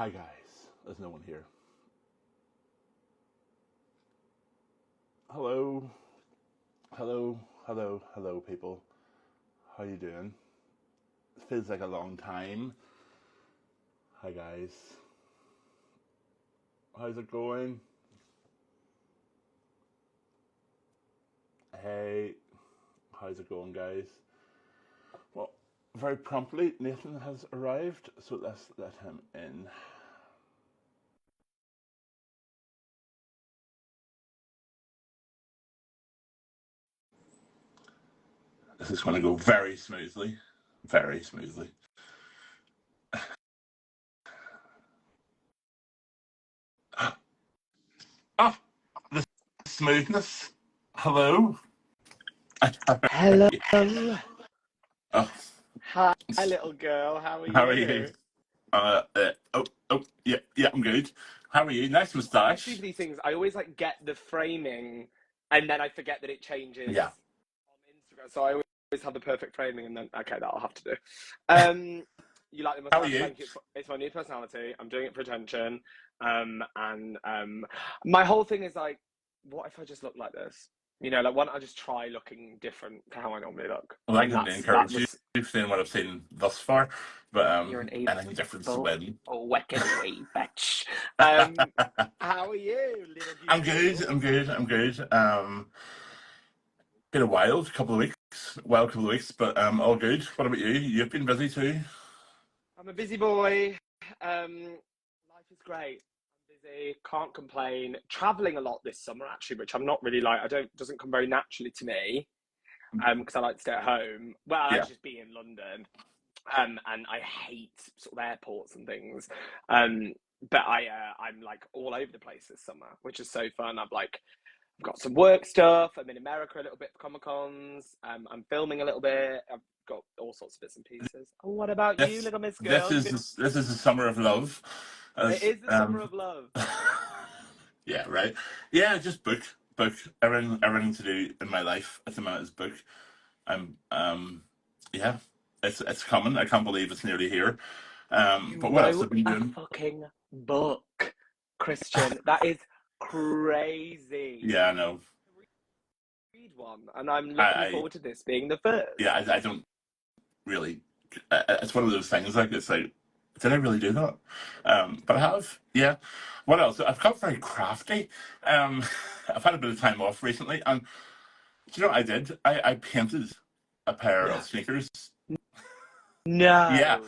Hi guys, there's no one here. Hello, hello people. How you doing? It feels like a long time. Hi guys. How's it going? Hey, how's it going guys? Well, very promptly Nathan has arrived, so let's let him in. This is going to go very smoothly. Very smoothly. Oh, the smoothness. Hello. Hello. Oh, Hi, little girl. How are how are you? you? Yeah, I'm good. How are you? Nice I always do moustache. these things. I always like get the framing, and then I forget that it changes Yeah. on Instagram. So I always have the perfect framing, and then okay, that'll have to do. You like the How are mustache? you? Thank you. It's my new personality. I'm doing it for attention. And my whole thing is like, what if I just look like this? Like why don't I just try looking different to how I normally look? Well, I And can only that encourage you. was You've seen what I've seen thus far, but you're an anything different's evil, win. wicked wee bitch. How are you, little I'm good. beautiful? I'm good. I'm good. Been a wild couple of weeks. Wild couple of weeks, but all good. What about you? You've been busy too. I'm a busy boy. Life is great. I'm busy. Can't complain. Traveling a lot this summer actually, which I'm not really like. I don't doesn't come very naturally to me. Because I like to stay at home. Well, I Yeah. just be in London. And I hate sort of airports and things. But I'm like all over the place this summer, which is so fun. I've got some work stuff. I'm in America a little bit for Comic Cons. I'm filming a little bit. I've got all sorts of bits and pieces. What about you, This little Miss this Girl? is this is the summer of love. It As is the summer of love. yeah, right. Yeah, just book. Everything to do in my life at the minute is book. I'm yeah, it's coming. I can't believe it's nearly here. You But what else wrote have you been a doing? fucking book, Christian. That is crazy. Yeah, I know. Read one, and I'm looking I forward to this being the yeah, first. I don't really. It's one of those things. Like it's like, did I really do that? But I have. Yeah. What else? I've got very crafty. Um, I've had a bit of time off recently, and do you know what I did? I painted a pair No. of sneakers. Yeah. No.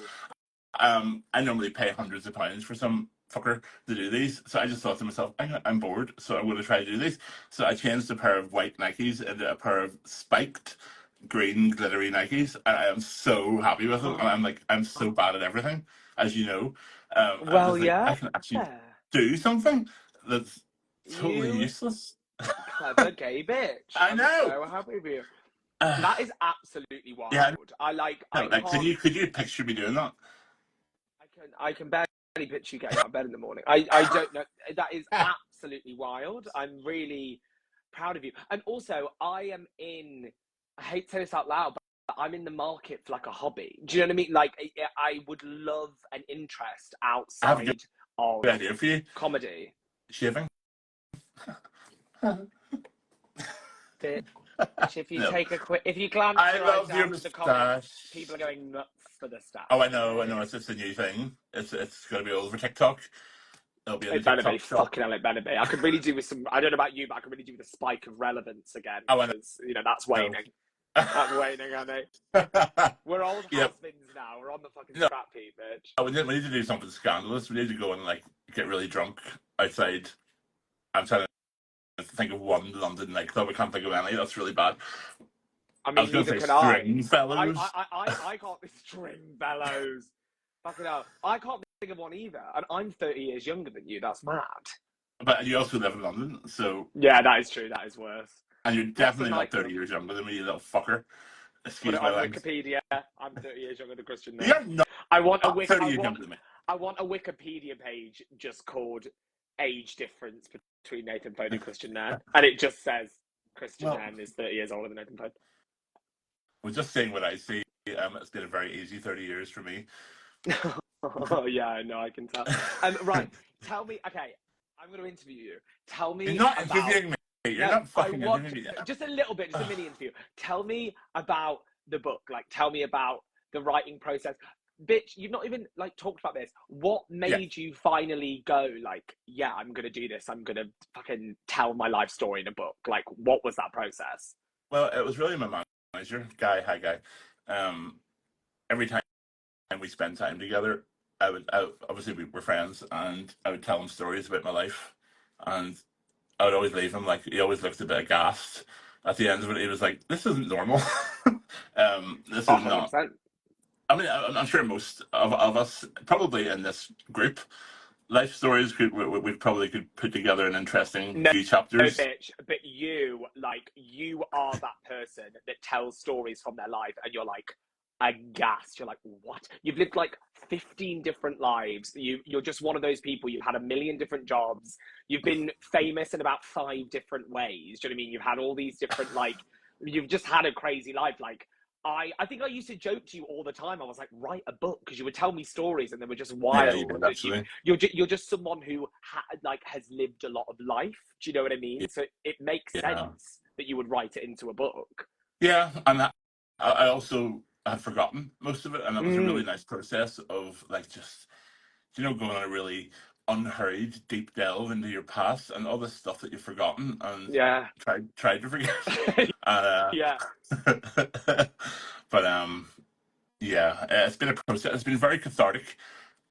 I normally pay hundreds of pounds for some fucker to do these, so I just thought to myself, I'm bored, so I'm going to try to do these. So I changed a pair of white Nikes into a pair of spiked green glittery Nikes, and I am so happy with them. And I'm like, I'm so bad at everything, as you know. I'm Well, just like, I yeah. can actually do something that's totally You useless. clever gay bitch. I I'm know. so happy with you. Uh, That is absolutely yeah, wild. I like. no, I like, can't. could you picture me doing that? I can barely picture you getting out of bed in the morning. I don't know. That is absolutely wild. I'm really proud of you. And also, I am in. I hate to say this out loud, but I'm in the market for like a hobby. Do you know what I mean? Like, I would love an interest I have a good outside of idea for you. comedy. Shaving? Bitch, if you No. take a quick, if you glance I your eyes love your down to the comments, people are moustache. going nuts for the stats. Oh, I know. Okay, It's just a new thing. It's gonna be all over TikTok. It'll be in the it better be. TikTok shop. Fucking hell, it better be. I could really do with some. I don't know about you, but I could really do with a spike of relevance again Oh, I because that's know. waning. That's waning, honey. We're old Yep. has-beens now. We're on the fucking No, scrap heap, bitch. we need to do something scandalous. We need to go and like get really drunk outside. I'm trying to think of one London nightclub. I can't think of any. That's really bad. I I was mean, gonna neither say can I. string fellows, I can't string bellows. Fucking hell. I can't think of one either. And I'm 30 years younger than you. That's mad. but you also live in London, so Yeah, that is true. That is worse. and you're What's a definitely not 30 nightclub? years younger than me, you little fucker. Put Excuse it my on language. Wikipedia. I'm 30 years younger than Christian now. You're not I want a 30 years younger than me. I want a Wikipedia page just called "Age Difference Between Nathan Phone and Christian Nairn," and it just says Christian Well, Nairn is 30 years older than Nathan Phone. we're just saying what I see. It's been a very easy 30 years for me. Oh yeah, no, I can tell. Right, tell me. Okay, I'm going to interview you. Tell You're me not about. interviewing me. You're No, not I fucking want interviewing me. just a little bit, just a mini interview. Tell me about the book. Like, tell me about the writing process. Bitch, you've not even like talked about this. What Yeah. made you finally go like, yeah, I'm gonna do this. I'm gonna fucking tell my life story in a book. Like, what was that process? Well, it was really my manager, Guy. Hi, Guy. Every time we spend time together, obviously we were friends, and I would tell him stories about my life, and I would always leave him like he always looked a bit aghast at the end of it. He was like, "This isn't normal. This A is hundred not." percent. I mean, I'm sure most of us, probably in this group, life stories we probably could put together an interesting No, few chapters. bitch, but you, like, you are that person that tells stories from their life, and you're like aghast. You're like, what? You've lived like 15 different lives. You're just one of those people. You've had a million different jobs. You've been famous in about 5 different ways. Do you know what I mean? You've had all these different, like, you've just had a crazy life. Like, I think I used to joke to you all the time. I was like, write a book, because you would tell me stories and they were just Yeah, you wild. did And actually. you're just someone who like has lived a lot of life. Do you know what I mean? So it makes Yeah, sense that you would write it into a book. yeah, and I also had forgotten most of it, and that was a really Mm, nice process of like just going on a really unhurried deep delve into your past and all the stuff that you've forgotten and yeah. tried to forget. uh, Yeah. but yeah, it's been a process. It's been very cathartic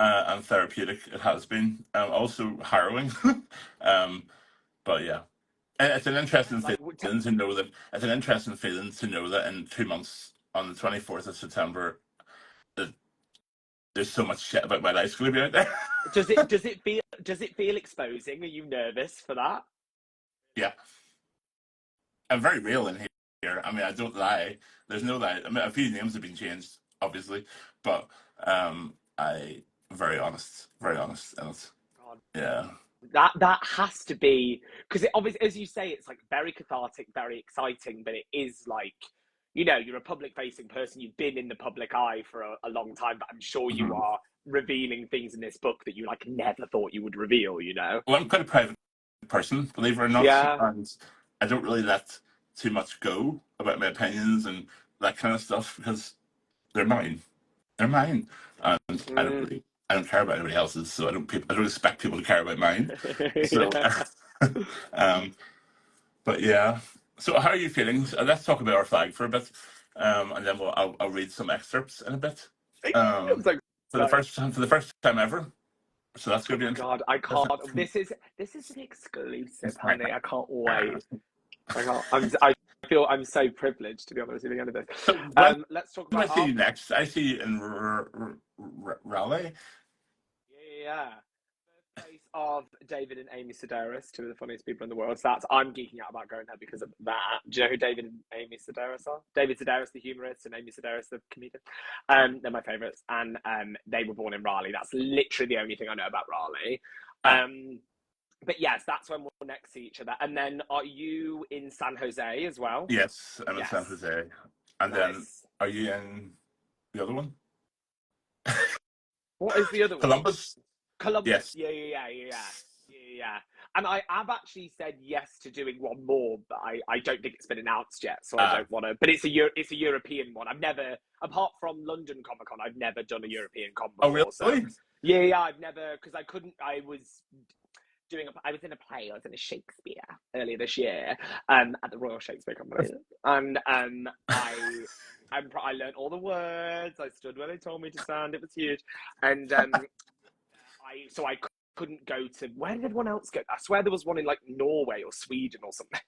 and therapeutic. It has been also harrowing. um, but yeah, it's an interesting Like, feeling to know that in 2 months, on the 24th of September, that there's so much shit about my life going to be out there. does it feel exposing? Are you nervous for that? Yeah, I'm very real in here. I mean, I don't lie. There's no lie. I mean, a few names have been changed, obviously, but I very honest, and it's, God, yeah. that has to be, because it obviously, as you say, it's like very cathartic, very exciting, but it is like, you're a public facing person. You've been in the public eye for a long time, but I'm sure you Mhm. are revealing things in this book that you like never thought you would reveal. Well, I'm quite a private person, believe it or not, Yeah. and I don't really let too much go about my opinions and that kind of stuff because they're mine. They're mine, and Mm. I don't care about anybody else's, so I don't expect people to care about mine. So, Yeah. um, but yeah. So how are you feeling? Let's talk about our flag for a bit, and then I'll read some excerpts in a bit. I'm Um, so excited. for the first time ever. So that's Oh going to my be god, I can't. interesting. This is an exclusive, honey. I can't wait. I can't. I feel I'm so privileged to be honest with you. At the end of this, So when let's talk do I about see our you book. next? I see you in Raleigh. Yeah. Birthplace of David and Amy Sedaris, two of the funniest people in the world. So I'm geeking out about going there because of that. Do you know who David and Amy Sedaris are? David Sedaris, the humorist, and Amy Sedaris, the comedian. They're my favourites, and they were born in Raleigh. That's literally the only thing I know about Raleigh. Ah, But yes, that's when we'll next see each other. And then, are you in San Jose as well? yes, I'm in San Yes, Jose. And then nice. are you in the other one? What is the other one? Columbus? Columbus. Yes. Yeah. And I have actually said yes to doing one more, but I don't think it's been announced yet, so I Uh, don't want to. But it's a European one. I've never, apart from London Comic Con, I've never done a European con oh, before. So really? yeah, I've never, because I couldn't. I was in a play. I was in a Shakespeare earlier this year, at the Royal Shakespeare Company, and I learned all the words. I stood where they told me to stand. It was huge, and I couldn't go to. Where did everyone else go? I swear there was one in like Norway or Sweden or something.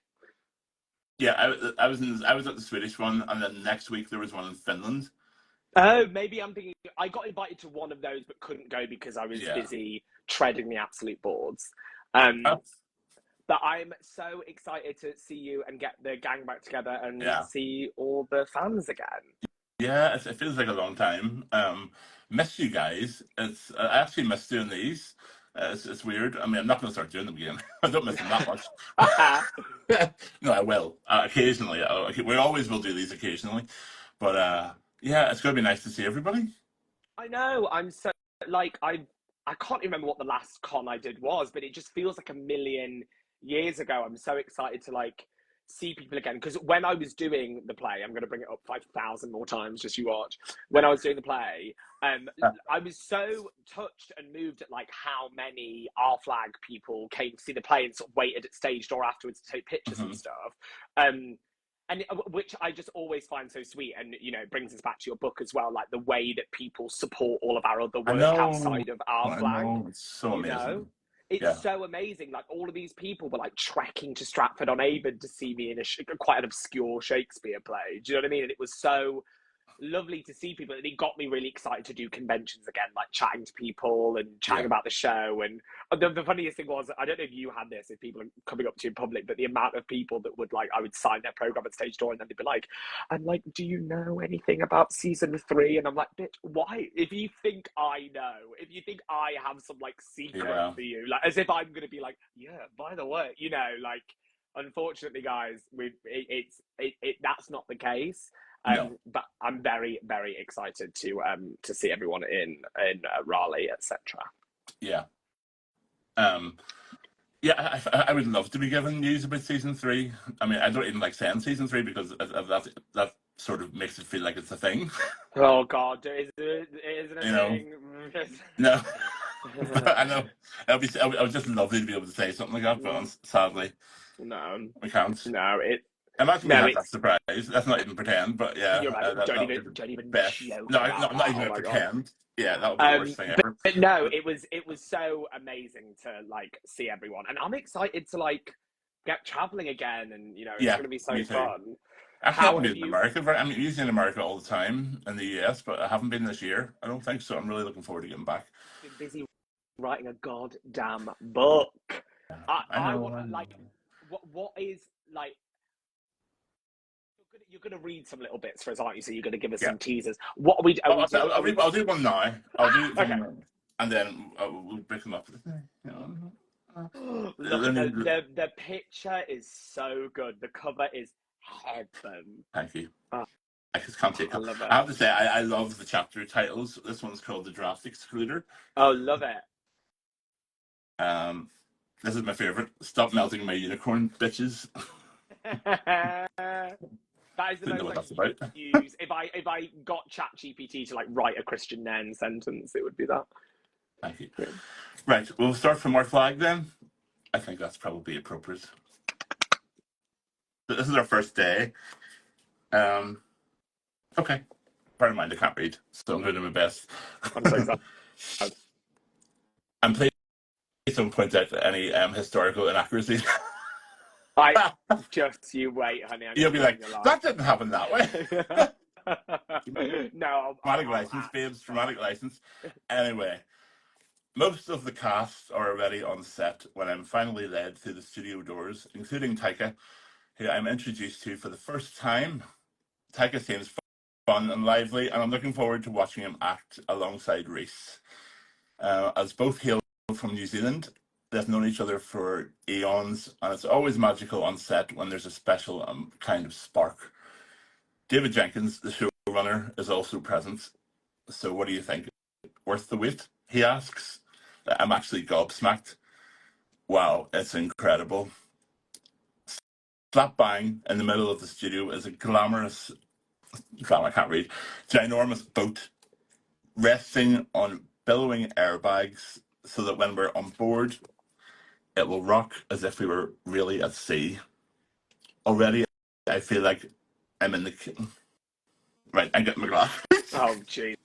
Yeah, I was at the Swedish one, and then next week there was one in Finland. Oh, maybe I'm thinking. I got invited to one of those, but couldn't go because I was Yeah. busy treading the absolute boards. Um, Uh, but I'm so excited to see you and get the gang back together and yeah. see all the fans again. Yeah, it feels like a long time. Miss you guys. I actually miss doing these. It's weird. I mean, I'm not going to start doing them again. I don't miss them that much. No, I will occasionally. We always will do these occasionally, but yeah, it's going to be nice to see everybody. I know. I'm so like I can't remember what the last con I did was, but it just feels like a million years ago. I'm so excited to like see people again, because when I was doing the play, I'm going to bring it up 5,000 more times, just you watch. When I was doing the play, I was so touched and moved at like how many our flag people came to see the play and sort of waited at stage door afterwards to take pictures and stuff. And which I just always find so sweet, and you know, it brings us back to your book as well, like the way that people support all of our other I work know. outside of our I flag. know. It's so You know, amazing. it's Yeah. so amazing. Like all of these people were like trekking to Stratford on Avon to see me in a quite an obscure Shakespeare play. Do you know what I mean? And it was so lovely to see people, and it got me really excited to do conventions again, like chatting to people and chatting Yeah. about the show. And the funniest thing was, I don't know if you had this, if people are coming up to you in public, but the amount of people that would like, I would sign their program at stage door and then they'd be like, and like, do you know anything about season 3? And I'm like, bitch, why? If you think I know, if you think I have some like secret Yeah. for you, like as if I'm gonna be like, yeah, by the way, you know, like, unfortunately, guys, that's not the case. No. But I'm very, very excited to see everyone in Raleigh, etc. Yeah. Yeah, I would love to be given news about season 3. I mean, I don't even like saying season 3 because that sort of makes it feel like it's a thing. Oh God, isn't a You know? thing. No. But I know I would just lovely to be able to say something like that, but sadly No, we can't. no, Imagine we no, had that it's surprise. Let's not even pretend, but yeah, you're right. that would be the Don't even best. joke No, about I'm not that. even Oh gonna my God. pretend. Yeah, that would be the worst thing ever. But no, But it was so amazing to like see everyone, and I'm excited to like get traveling again, and you know, it's yeah, going to be so me too. fun. Actually, I How haven't have been in you America. I'm usually in America all the time in the US, but I haven't been this year. I don't think so. I'm really looking forward to getting back. been busy writing a goddamn book? I I know. want I know. like what is like you're gonna read some little bits for us, aren't you? So you're gonna give us Yeah. some teasers. What are we doing? Are we I'll do one now. I'll do okay? them, and then we'll break them up. You know, Look let at me. the picture is so good. The cover is heaven. Thank you. Oh, I just can't take I it. love I it. have to say, I love the chapter titles. This one's called The Draft Excluder. Oh, love it. Um, this is my favorite. Stop melting my unicorn, bitches. That is the Didn't know most what like that's about. use. If I got ChatGPT to like write a Christian Nairn sentence, it would be that. Thank you. Yeah. Right, we'll start from our flag then. I think that's probably appropriate. This is our first day. Um, okay. Bear in mind, I can't read, so I'm going to do my best. I'm so excited. And please don't point out any historical inaccuracies. I just you wait, honey. I'm You'll gonna be ruin like, your life. that didn't happen that way. No, Dramatic I'll license, act babes, dramatic fine. license. Anyway, most of the cast are already on set when I'm finally led through the studio doors, including Taika, who I'm introduced to for the first time. Taika seems fun and lively, and I'm looking forward to watching him act alongside Reese. As both hail from New Zealand, they've known each other for eons, and it's always magical on set when there's a special kind of spark. David Jenkins, the showrunner, is also present. So, what do you think? Worth the wait? He asks. I'm actually gobsmacked. Wow, it's incredible. Slap bang in the middle of the studio is a glamorous, I can't read, ginormous boat resting on billowing airbags so that when we're on board, it will rock as if we were really at sea. Already, I feel like I'm in the. Right, I'm getting my glasses. Oh Jesus!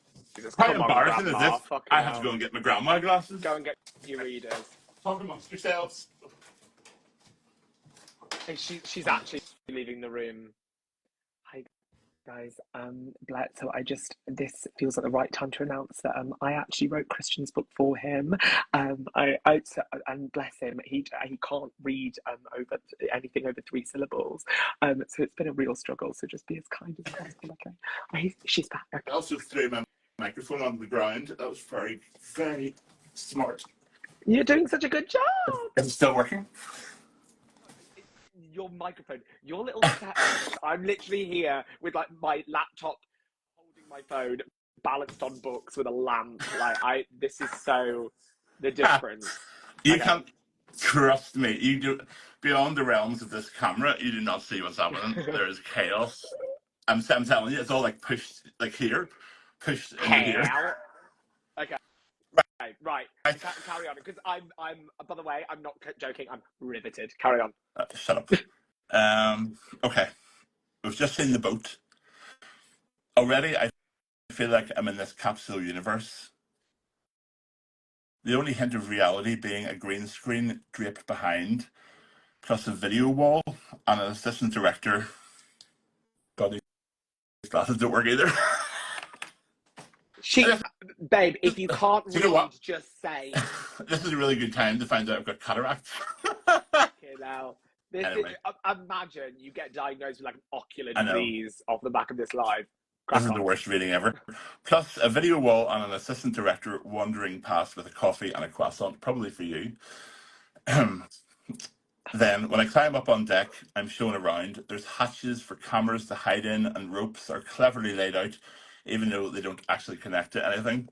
How Come on, embarrassing is Grandma! this? Fucking I have to hell! go and get my grandma glasses. Go and get your readers. Talk amongst yourselves. Hey, she's actually leaving the room. Hi guys. So this feels like the right time to announce that I actually wrote Christian's book for him. And bless him, he can't read over anything over 3 syllables. So it's been a real struggle. So just be as kind as possible, okay? She's back. Okay. I also threw my microphone on the ground. That was very, very smart. You're doing such a good job. Is it still working? Your microphone, your little setup. I'm literally here with like my laptop holding my phone, balanced on books with a lamp. Like this is so the difference. You Okay. can't trust me. You do beyond the realms of this camera. You do not see what's happening. There is chaos. I'm telling you, it's all like pushed like here, pushed into here. Hell. Okay. Right. Right. Carry on, because I'm. By the way, I'm not joking. I'm riveted. Carry on. Shut up. Okay. We've just seen the boat. Already, I feel like I'm in this capsule universe. The only hint of reality being a green screen draped behind, plus a video wall and an assistant director. God, these glasses don't work either. Babe, if you can't Do you know what? read, just say. This is a really good time to find out I've got cataract. Okay, now. Anyway. Imagine you get diagnosed with like an ocular I know. disease off the back of this live. This is the worst reading ever. Plus a video wall and an assistant director wandering past with a coffee and a croissant, probably for you. Then, when I climb up on deck, I'm shown around. There's hatches for cameras to hide in, and ropes are cleverly laid out, even though they don't actually connect to anything.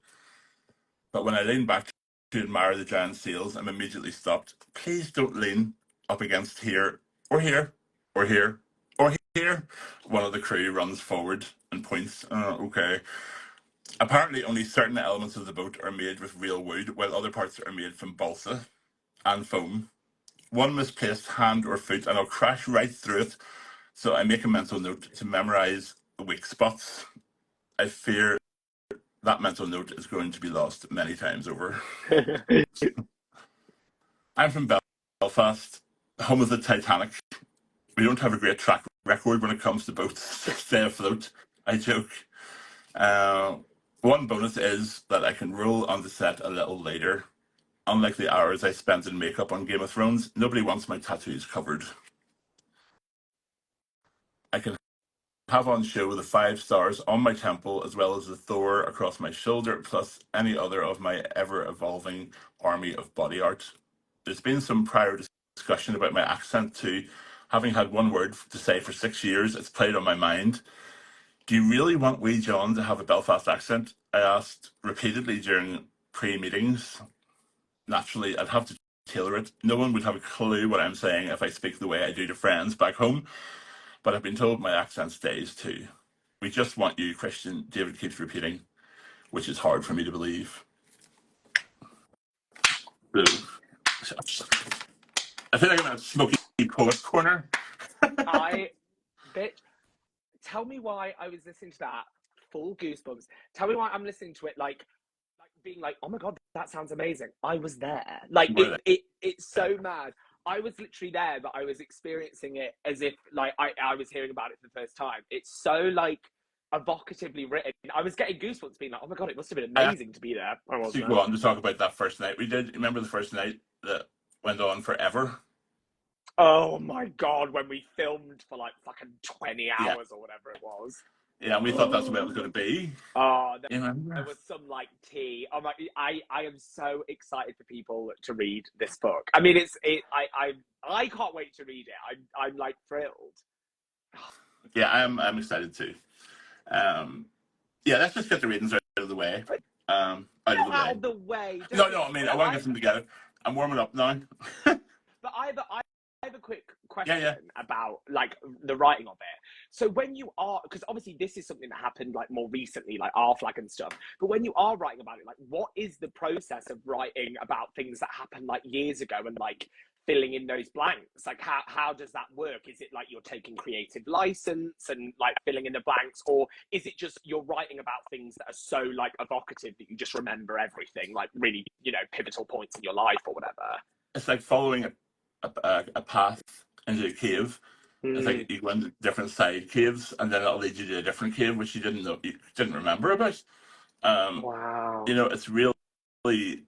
But when I lean back to admire the giant seals, I'm immediately stopped. Please don't lean up against here, or here, or here, or here. One of the crew runs forward and points. Okay. Apparently, only certain elements of the boat are made with real wood, while other parts are made from balsa and foam. One misplaced hand or foot, and I'll crash right through it. So I make a mental note to memorize the weak spots. I fear that mental note is going to be lost many times over. I'm from Belfast, home of the Titanic. We don't have a great track record when it comes to boats stay afloat. I joke. One bonus is that I can roll on the set a little later. Unlike the hours I spent in makeup on Game of Thrones, nobody wants my tattoos covered. I can have on show the 5 stars on my temple, as well as the Thor across my shoulder, plus any other of my ever-evolving army of body art. There's been some prior discussion about my accent too. Having had one word to say for 6 years, it's played on my mind. Do you really want wee John to have a Belfast accent? I asked repeatedly during pre-meetings. Naturally, I'd have to tailor it. No one would have a clue what I'm saying if I speak the way I do to friends back home, but I've been told my accent stays too. We just want you, Kristian, David keeps repeating, which is hard for me to believe. I feel like I'm in a smoky poet corner. Bitch, tell me why I was listening to that, full goosebumps. Tell me why I'm listening to it like being like, oh my god, that sounds amazing. I was there. Like it's so mad. I was literally there, but I was experiencing it as if like I was hearing about it for the first time. It's so like evocatively written. I was getting goosebumps being like, oh my god, it must have been amazing to be there. I wasn't there. Go on to talk about that first night. We did remember the first night that went on forever. Oh my god, when we filmed for like fucking 20 hours or whatever it was. Yeah, and we thought that's the way it was going to be. Oh, there was some like tea. I'm like, I am so excited for people to read this book. I mean, I can't wait to read it. I'm like thrilled. Yeah, I'm excited too. Yeah, let's just get the readings out of the way. Out of the way. No, I mean, I want to get them together. I'm warming up now. But I have a quick question about like the writing of it. So when you are, because obviously this is something that happened like more recently, like our flag and stuff. But when you are writing about it, like what is the process of writing about things that happened like years ago and like filling in those blanks? Like how does that work? Is it like you're taking creative license and like filling in the blanks, or is it just you're writing about things that are so like evocative that you just remember everything, like really, you know, pivotal points in your life or whatever? It's like following a path into a cave. It's like you go into different side caves, and then it'll lead you to a different cave, which you didn't remember about. Wow. You know, it's really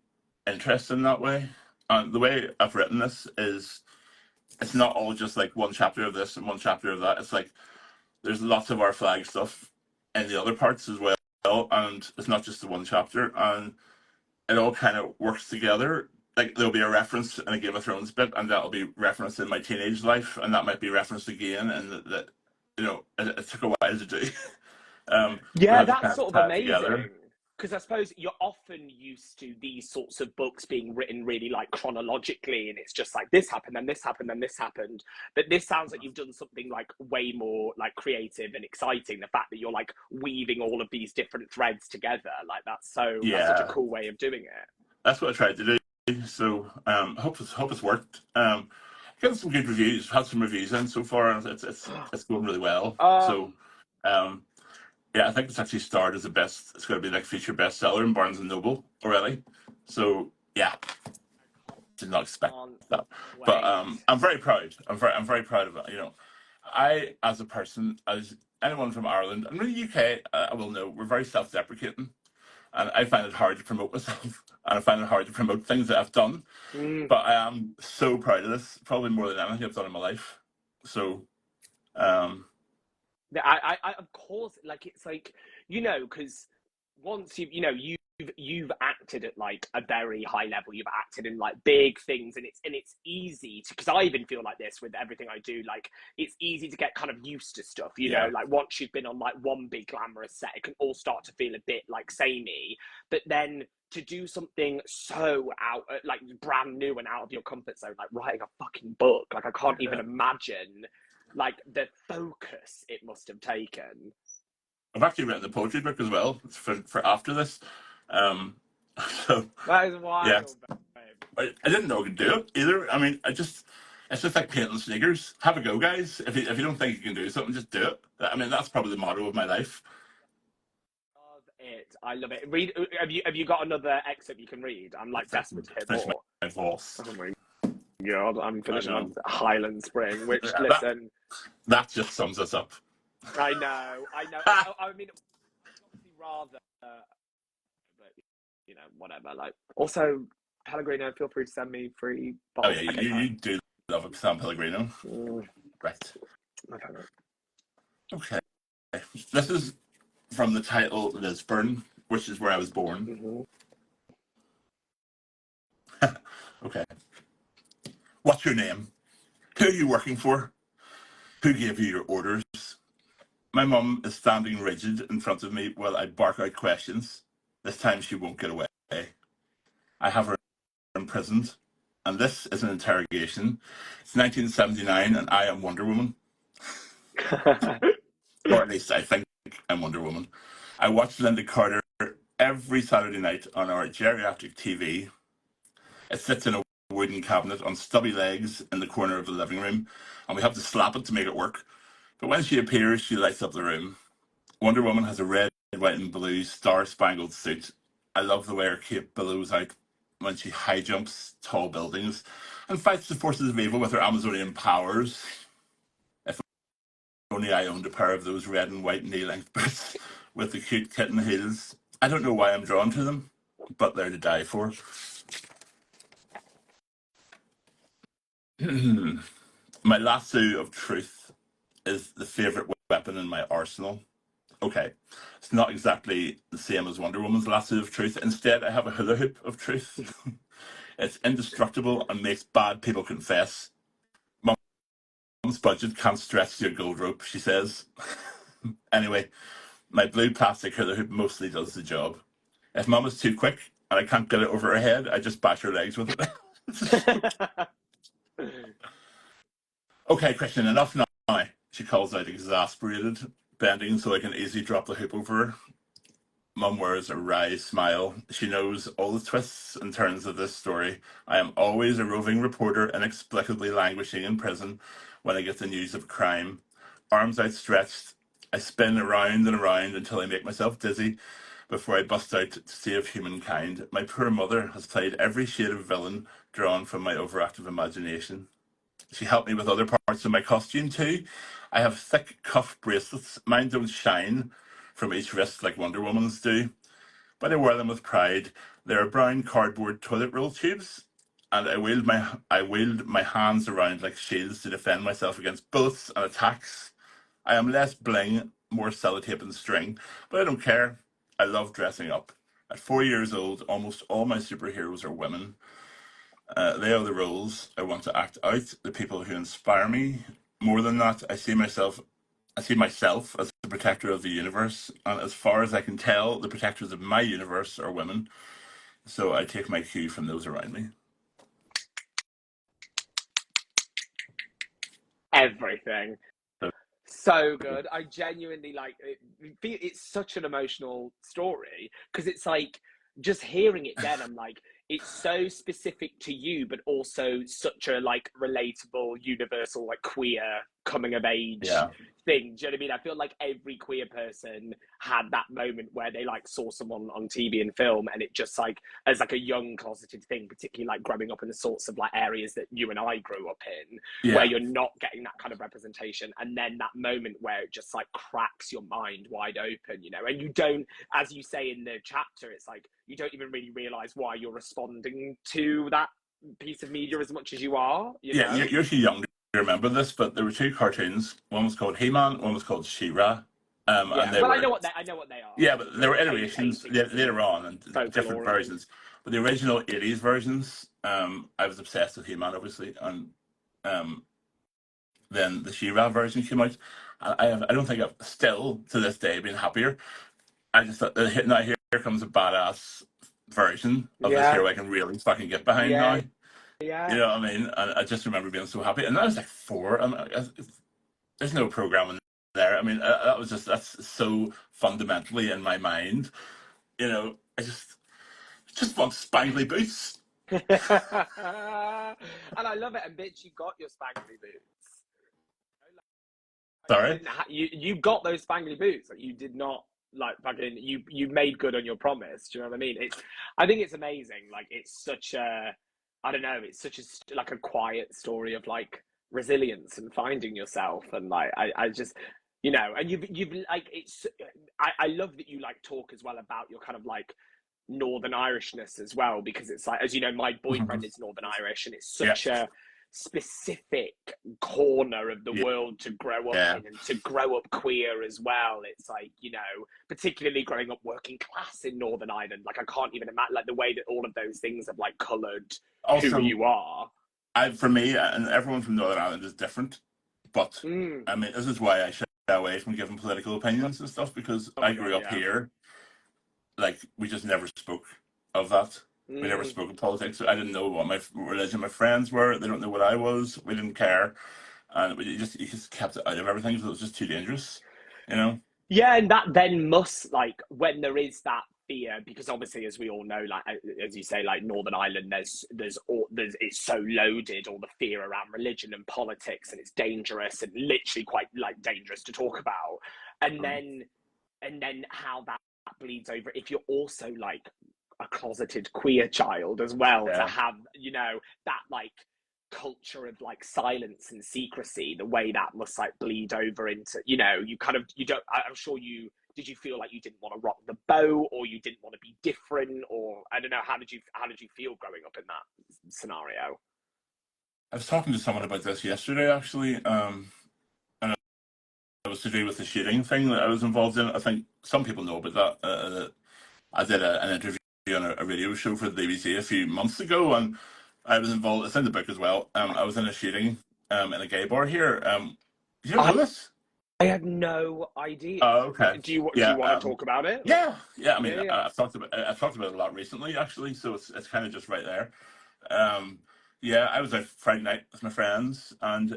interesting that way. The way I've written this is, it's not all just like one chapter of this and one chapter of that. It's like there's lots of our flag stuff in the other parts as well, and it's not just the one chapter, and it all kind of works together. Like there'll be a reference in a Game of Thrones bit, and that'll be referenced in my teenage life, and that might be referenced again, and that you know, it took a while to do. We Yeah, had to that's kind of sort of tie it together. amazing. Because I suppose you're often used to these sorts of books being written really like chronologically, and it's just like this happened, then this happened, then this happened. But this sounds like you've done something like way more like creative and exciting. The fact that you're like weaving all of these different threads together, like that's such a Yeah, cool way of doing it. that's what I tried to do. So hope it's worked. Getting some good reviews. Had some reviews in so far, and it's going really well. Uh, So um, yeah, I think it's actually starred as the best. It's going to be like feature bestseller in Barnes and Noble already. So yeah, did not expect can't that, but wait. I'm very proud. I'm very proud of it. I as a person, as anyone from Ireland and really UK, I will know we're very self-deprecating, and I find it hard to promote myself, and I find it hard to promote things that I've done. Mm. But I am so proud of this, probably more than anything I've done in my life. So um, Of course, like it's like because once you've acted at like a very high level, you've acted in like big things, and it's easy to because I even feel like this with everything I do. Like it's easy to get kind of used to stuff, yeah, Like once you've been on like one big glamorous set, it can all start to feel a bit like samey. But then to do something so like brand new and out of your comfort zone, like writing a fucking book, like I can't even yeah. imagine like the focus it must have taken. I've actually written the poetry book as well for after this. Um, so That is yeah, wild, babe. I didn't know I could do it either. I mean, it's just like painting sneakers. Have a go, guys. If you don't think you can do something, just do it. I mean, that's probably the motto of my life. Love it. I love it. Read. Have you got another excerpt you can read? I'm like desperate to hear Finish more. my voice. Oh my god, I'm I finishing on know Highland Spring. Which that listen, that just sums us up. I know. I mean, obviously rather, but whatever. Like also, Pellegrino, feel free to send me free Oh bottles. yeah, Okay, you fine. do love a San Pellegrino, Mm, right? my favorite. Okay, this is from the title Lisburn, which is where I was born. Mm-hmm. Okay, what's your name? Who are you working for? Who gave you your orders? My mum is standing rigid in front of me while I bark out questions. This time she won't get away. I have her imprisoned, and this is an interrogation. It's 1979, and I am Wonder Woman, or at least I think I'm Wonder Woman. I watch Linda Carter every Saturday night on our geriatric TV. It sits in a wooden cabinet on stubby legs in the corner of the living room, and we have to slap it to make it work. But when she appears, she lights up the room. Wonder Woman has a red, white, and blue star-spangled suit. I love the way her cape billows out when she high jumps tall buildings and fights the forces of evil with her Amazonian powers. If only I owned a pair of those red and white knee-length boots with the cute kitten heels. I don't know why I'm drawn to them, but they're to die for. My lasso of truth is the favorite weapon in my arsenal. Okay, it's not exactly the same as Wonder Woman's lasso of truth. Instead, I have a hula hoop of truth. It's indestructible and makes bad people confess. Mum's budget can't stretch your gold rope, she says. Anyway, my blue plastic hula hoop mostly does the job. If Mum is too quick and I can't get it over her head, I just bash her legs with it. Okay, Kristian, enough now. She calls out, exasperated, bending so I can easily drop the hoop over her. Mum wears a wry smile. She knows all the twists and turns of this story. I am always a roving reporter, inexplicably languishing in prison when I get the news of crime. Arms outstretched, I spin around and around until I make myself dizzy before I bust out to save humankind. My poor mother has played every shade of villain drawn from my overactive imagination. She helped me with other parts of my costume too. I have thick cuff bracelets. Mine don't shine from each wrist like Wonder Woman's do, but I wear them with pride. They are brown cardboard toilet roll tubes, and I wheeled my hands around like shields to defend myself against bullets and attacks. I am less bling, more sellotape and string, but I don't care. I love dressing up. At 4 years old, almost all my superheroes are women. They are the roles I want to act out, the people who inspire me. More than that, I see myself I see myself as the protector of the universe, and as far as I can tell, the protectors of my universe are women. So I take my cue from those around me. Everything. So, So good. I genuinely like it. It's such an emotional story because it's like just hearing it then I'm like it's so specific to you but also such a like relatable universal like queer coming of age yeah, thing. Do you know what I mean? I feel like every queer person had that moment where they like saw someone on TV and film and it just like as like a young closeted thing, particularly like growing up in the sorts of like areas that you and I grew up in where yeah, you're not getting that kind of representation, and then that moment where it just like cracks your mind wide open, you know, and you don't, as you say in the chapter, it's like you don't even really realize why you're responding to that piece of media as much as you are, you yeah. know. You're too young to remember this, but there were two cartoons. One was called He-Man, one was called She-Ra, and Yeah, they well, were, I know what they are. yeah, but there The were iterations paintings later and on and different folklore and things. versions. But the original '80s versions, I was obsessed with He-Man, obviously, and um, then the She-Ra version came out. And I don't think I've still to this day been happier. I just thought now here comes a badass version of this Yeah, hero I can really fucking get behind now. yeah, You yeah. know what I mean? And I just remember being so happy. And that was like four. And there's no programming there. I mean, that was that's so fundamentally in my mind. You know, I just want spangly boots. And I love it. And bitch, you got your spangly boots. You Sorry. didn't you got those spangly boots. Like you did not like fucking you made good on your promise. Do you know what I mean? I think it's amazing. Like it's such a I don't know. It's such a like a quiet story of like resilience and finding yourself and like I just you know and you've like it's I love that you like talk as well about your kind of like Northern Irishness as well because it's like as you know my Mhm. boyfriend is Northern Irish and it's Yeah. such a specific corner of the Yeah. world to grow up Yeah. in and to grow up queer as well. It's like, you know, particularly growing up working class in Northern Ireland, like I can't even imagine like the way that all of those things have like coloured who Also, you are. for me, and everyone from Northern Ireland is different, but Mm. I mean, this is why I shy away from giving political opinions and stuff because Oh I my god, grew up yeah. here. Like, we just never spoke of that. We never Mm. spoke of politics. I didn't know what my religion, my friends were. They don't know what I was. We didn't care, and you just kept it out of everything because it was just too dangerous. You know? Yeah, and that then must like when there is that fear, because obviously, as we all know, like as you say, like Northern Ireland, there's it's so loaded, all the fear around religion and politics, and it's dangerous and literally quite like dangerous to talk about. And Mm. then how that bleeds over if you're also like a closeted queer child as well to Yeah. have you know that like culture of like silence and secrecy, the way that must like bleed over into you know you kind of you don't I'm sure you did you feel like you didn't want to rock the boat or you didn't want to be different or I don't know how did you feel growing up in that scenario? I was talking to someone about this yesterday, actually. And it was to do with the shooting thing that I was involved in. I think some people know about that. I did an interview on a radio show for the BBC a few months ago, and I was involved. It's in the book as well. I was in a shooting in a gay bar here. Did you ever know I this? I had no idea. Oh, okay. Do Yeah, you want to talk about it? Like, yeah, yeah. I yeah, mean, yeah. I've talked about it a lot recently, actually. So it's kind of just right there. Um, yeah, I was out Friday night with my friends, and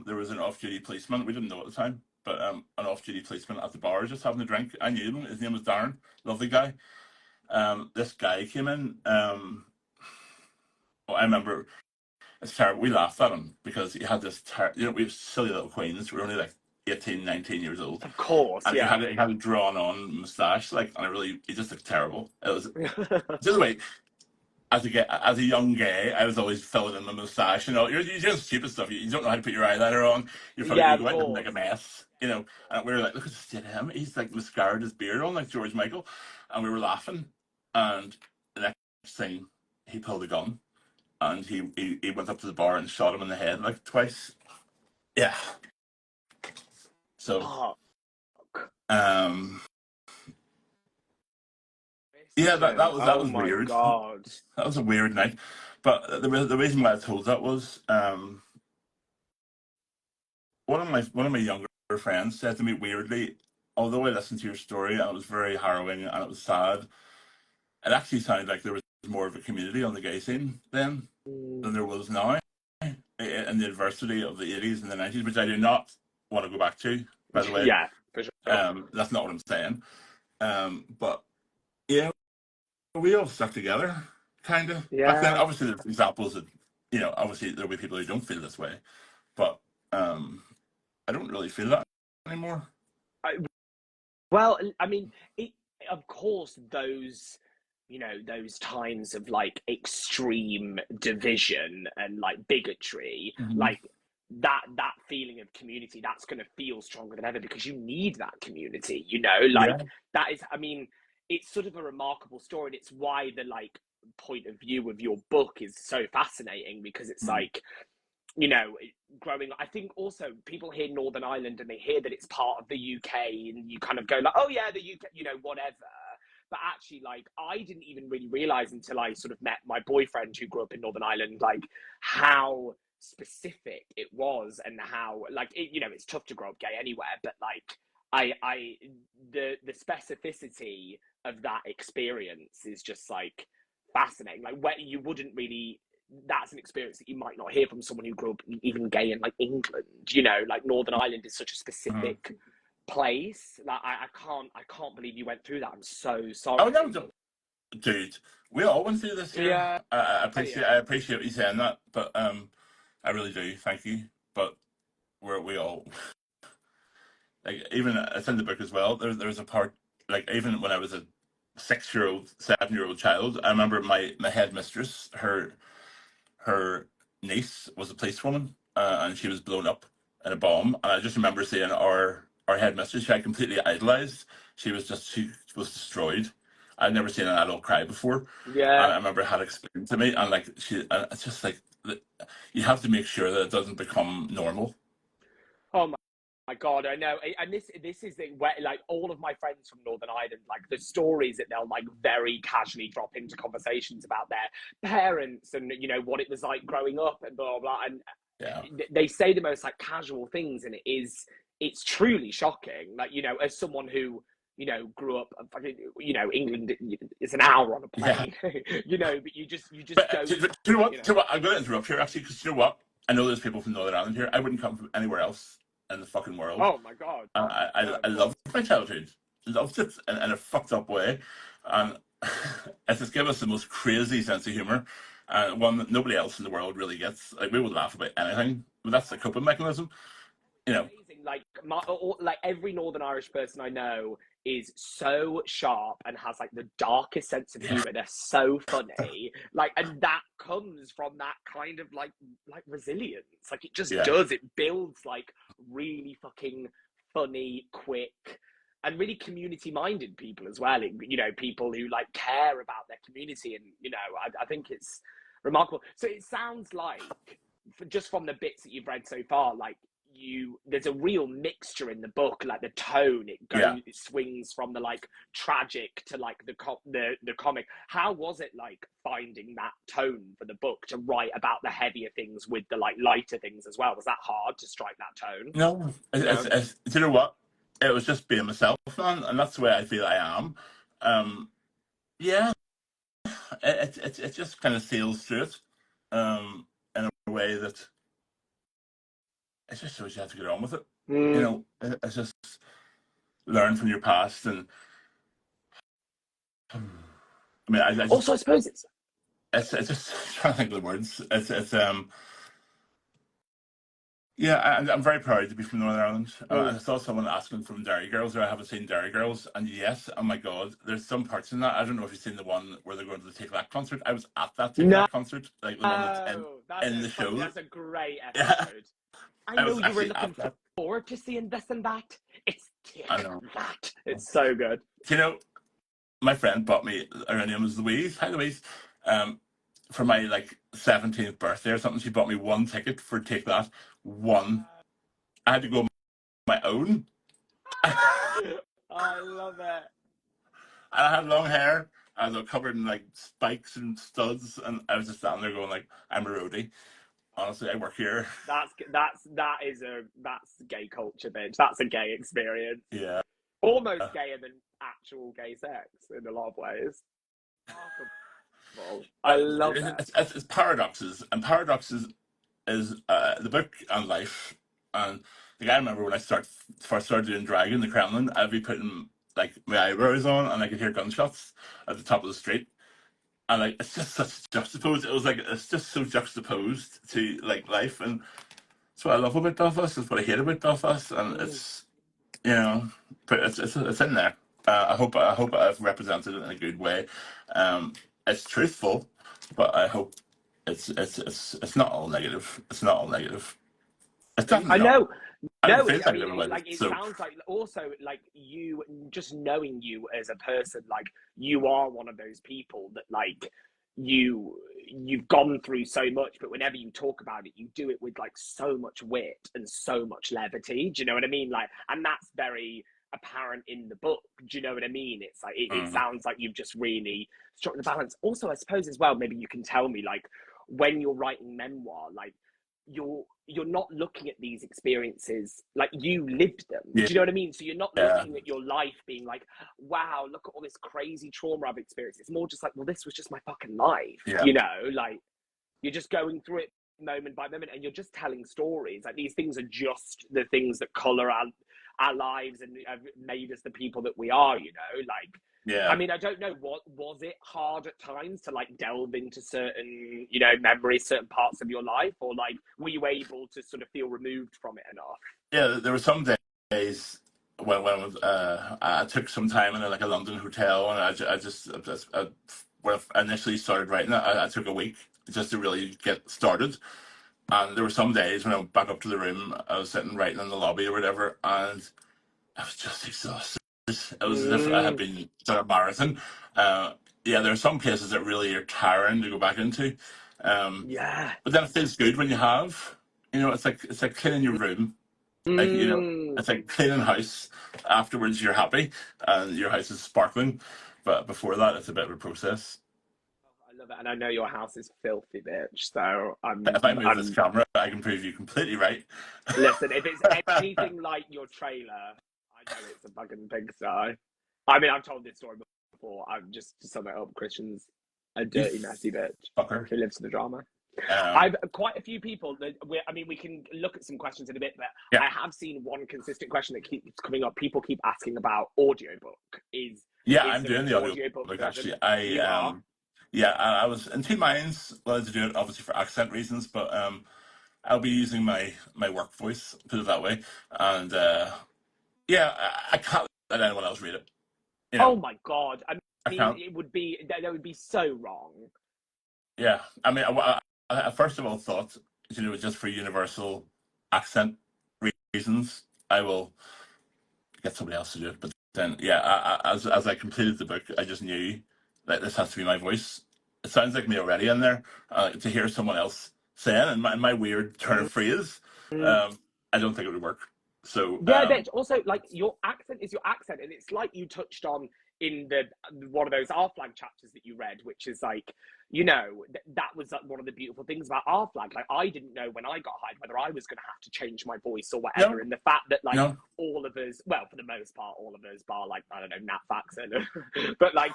there was an off-duty policeman. We didn't know at the time, but an off-duty policeman at the bar just having a drink. I knew him. His name was Darren. Lovely guy. This guy came in. I remember it's terrible. We laughed at him because he had this. We have silly little queens. We were only like 18, 19 years old, Of course, and he yeah. had he had a drawn on moustache, like, and he just looked terrible. It was just the way as a young gay, I was always filling in my moustache. You're doing stupid stuff. You don't know how to put your eyeliner on. Yeah, You of go out looking like course. a mess. And we were like, look at the state of him. He's like mascaraed his beard on like George Michael, and we were laughing. And the next thing, he pulled a gun and he went up to the bar and shot him in the head like twice. Yeah. So Fuck. um, yeah, Christian, that oh was my weird. God. That was a weird night. But the reason why I told that was one of my younger friends said to me weirdly, although I listened to your story and it was very harrowing and it was sad, it actually sounded like there was more of a community on the gay scene then Mm. than there was now in the adversity of the 80s and the 90s, which I do not want to go back to, by the way. Yeah, for sure. That's not what I'm saying. But yeah, we all stuck together, kind of. Back then, Yeah. obviously, there's examples that, obviously there'll be people who don't feel this way, but I don't really feel that anymore. Well, I mean, of course, those, those times of like extreme division and like bigotry, Mm-hmm. like that feeling of community, that's going to feel stronger than ever because you need that community, Yeah. like that is, I mean, it's sort of a remarkable story, and it's why the like point of view of your book is so fascinating because it's Mm-hmm. like, growing I think also people hear Northern Ireland and they hear that it's part of the UK and you kind of go like, oh yeah, the UK, whatever. But actually, like, I didn't even really realize until I sort of met my boyfriend who grew up in Northern Ireland, like how specific it was and how like it's tough to grow up gay anywhere, but like I the specificity of that experience is just like fascinating. Like where you wouldn't really, that's an experience that you might not hear from someone who grew up even gay in like England. Like Northern Ireland is such a Mm-hmm. specific place. Like I can't believe you went through that. I'm so Oh no, sorry. dude, we all went through this here. Yeah, I appreciate I yeah, appreciate you saying that, but I really do. Thank you. But we all, like, even it's in the book as well. There's a part, like, even when I was a 6-year-old, 7-year-old child, I remember my headmistress, her niece was a policewoman, and she was blown up in a bomb. And I just remember seeing our headmistress, who I completely idolized. She was destroyed. I'd never seen an adult cry before. And yeah. I remember it had explained to me, and like it's just like you have to make sure that it doesn't become normal. Oh my god, I know. And this is the where like all of my friends from Northern Ireland, like the stories that they'll like very casually drop into conversations about their parents and what it was like growing up and blah blah. And Yeah, they say the most like casual things, and it's truly shocking. Like as someone who grew up, England is an hour on a yeah. plane, but you just But don't, do you know what? you know. Do you know what? I'm going to interrupt here actually, because you know what? I know there's people from Northern Ireland here. I wouldn't come from anywhere else in the fucking world. Oh my god, I of loved course. my childhood, loved it in a fucked up way, and it just gave us the most crazy sense of humor, one that nobody else in the world really gets. Like, we would laugh about anything, but that's a coping mechanism, you know. Amazing. Like like every Northern Irish person I know is so sharp and has like the darkest sense of Yeah, humor. They're so funny. Like, and that comes from that kind of like resilience. Like it just yeah, does. It builds like really fucking funny, quick, and really community minded people as well. People who like care about their community, and I think it's remarkable. So it sounds like, just from the bits that you've read so far, like there's a real mixture in the book, like the tone, yeah. it swings from the like tragic to like the comic. How was it like finding that tone for the book to write about the heavier things with the like lighter things as well? Was that hard to strike that tone? No, No. do you know what? It was just being myself, man, and that's the way I feel I am. Yeah, it just kind of sails through it, in a way that it just shows you have to get on with it. Mm. It's just learn from your past, and I mean, I just Also, I suppose it's just trying to think of the words. It's yeah, I'm very proud to be from Northern Ireland. mm. I saw someone asking from Derry Girls, or I haven't seen Derry Girls, and yes, oh my god, there's some parts in that. I don't know if you've seen the one where they're going to the Take That concert. I was at that Take No, That concert, like the one that's in the show. that's a great Yeah, episode. I I know was you were actually looking at that. forward to seeing this and that. It's I Take know. That. It's so good. You know, my friend bought me. Her name was Louise. Hi, Louise. Um, for my like 17th birthday or something, she bought me one ticket for Take That. One. I had to go on my own. I love it. I had long hair. I was covered in like spikes and studs, and I was just standing there going like, "I'm a roadie." honestly, I work here. That's gay culture, bitch. That's a gay experience. Yeah. Almost gayer than actual gay sex in a lot of ways. Remarkable. I love it. It's paradoxes, and paradoxes is the book on life. And like, I remember when first started doing drag in the Kremlin, I'd be putting like my eyebrows on, and I could hear gunshots at the top of the street. And like it's just such juxtaposed. It was like it's just so juxtaposed to like life, and that's what I love about Belfast. It's what I hate about Belfast, and it's you know, but it's in there. I hope I've represented it in a good way. Um, it's truthful, but I hope it's not all negative. It's not all negative. It's I definitely not. know. I don't No, feel I negative mean, about it. it So sounds like also like you just knowing you as a person, like you are one of those people that like you've gone through so much, but whenever you talk about it, you do it with like so much wit and so much levity. Do you know what I mean? Like, and that's very apparent in the book. Do you know what I mean? It's like it mm, sounds like you've just really struck the balance. Also, I suppose as well, maybe you can tell me like when you're writing memoir, like you're not looking at these experiences like you lived them. yeah, Do you know what I mean? So you're not yeah, looking at your life being like, wow, look at all this crazy trauma I've experienced. It's more just like, well, this was just my fucking life, yeah, you know? Like you're just going through it moment by moment and you're just telling stories. Like these things are just the things that color our lives and have made us the people that we are, you know? Like I yeah. mean, I don't know. What was it hard at times to like delve into certain, you know, memories, certain parts of your life, or like were you able to sort of feel removed from it enough? Yeah, there were some days when I took some time in like a London hotel, and when I initially started writing it, I took a week just to really get started. And there were some days when I went back up to the room, I was sitting writing in the lobby or whatever, and I was just exhausted. It was as if I had Mm, been done a marathon. Uh, yeah, there are some places that really are tiring to go back into. Um, yeah. but then it feels good when you have, it's like cleaning your room. Like, Mm. it's like cleaning house. Afterwards, you're happy and your house is sparkling. But before that, it's a bit of a process. I love it, and I know your house is filthy, bitch. So If I move this I'm. camera, I can prove you completely right. Listen, if it's anything like your trailer, I know it's a fucking pigsty. I mean, I've told this story before. I'm just to sum it up. Christian's a You dirty, messy bitch fucker. who lives in the drama. Um, I've quite a few people that I mean, we can look at some questions in a bit, but yeah. I have seen one consistent question that keeps coming up. People keep asking about audiobook. Yeah, Is I'm there an doing the audio audiobook book version? actually. You are? Yeah, I was in two minds whether to do it, obviously for accent reasons, but I'll be using my work voice, put it that way. And yeah, I can't let anyone else read it. You Oh know, my god! I I mean, can't. it would be that would be so wrong. Yeah, I mean, I first of all thought, just for universal accent reasons, I will get somebody else to do it. But then, yeah, as I completed the book, I just knew that this has to be my voice. It sounds like me already in there. To hear someone else saying in my weird turn of phrase, Mm. um, I don't think it would work. So, Yeah, but also like your accent is your accent, and it's like you touched on in the one of those R flag chapters that you read, which is like, you know, that was like one of the beautiful things about R flag. Like I didn't know when I got hired whether I was going to have to change my voice or whatever, no, and the fact that like no, all of us, well, for the most part, all of us, bar like I don't know, Nat Faxon, but like